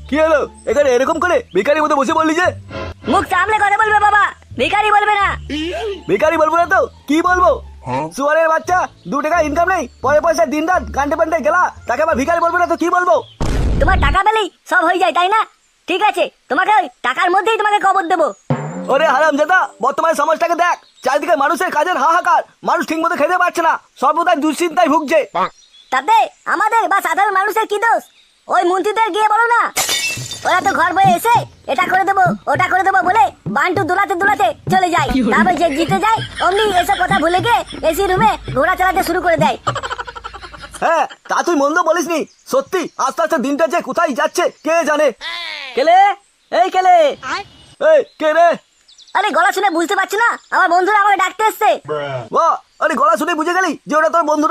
কি হলো এখানে এরকম করে ভিখারির মতো বসে বললি যে? মুখ সামলে কথা বলবে বাবা, ভিখারি বলবে না। ভিখারি বলবো না তো কি বলবো? সুয়ারের বাচ্চা, 2 টাকা ইনকাম নেই, পরে পয়সা দিন রাত গান্ডে পান্ডে গেলা, তাকে আবার ভিখারি বলবো না তো কি বলবো? তোমার টাকা পেলেই সব হয়ে যায় তাই না? ঠিক আছে, তোমাকে ওই টাকার মধ্যেই তোমাকে কবর দেবো। ওরে হারামজাদা, বর্তমানে সমাজটাকে দেখ, চারিদিকে মানুষের কাজের হাহাকার, মানুষ ঠিক মতো খেতে পারছে না, সর্বদাই দুশ্চিন্তায় ভুগছে। তাতে আমাদের বা সাধারণ মানুষের কি দোষ? ওই মন্ত্রীদের গিয়ে বলো না। ওরা তো ঘর বয়ে এসে এটা করে দেবো ওটা করে দেবো বলে বান্টু দুলাতে দুলাতে চলে যায়, তারপর যে জিতে যায় অমনি এসব কথা ভুলে গিয়ে এসি রুমে ঘোড়া চালাতে শুরু করে দেয়। হ্যাঁ, তা তুই মন্দ বলিসনি। সত্যি আস্তে আস্তে দিনটা যে কোথায় যাচ্ছে কে জানে। কেলে, এই কেলে। এই কে রে? আরে গলা শুনে বুঝতে পারছি না, আমার বন্ধুরা আমাকে ডাকতে এসছে। ও, আরে গলা শুনে বুঝে গেলি যে ওরা তোর বন্ধু?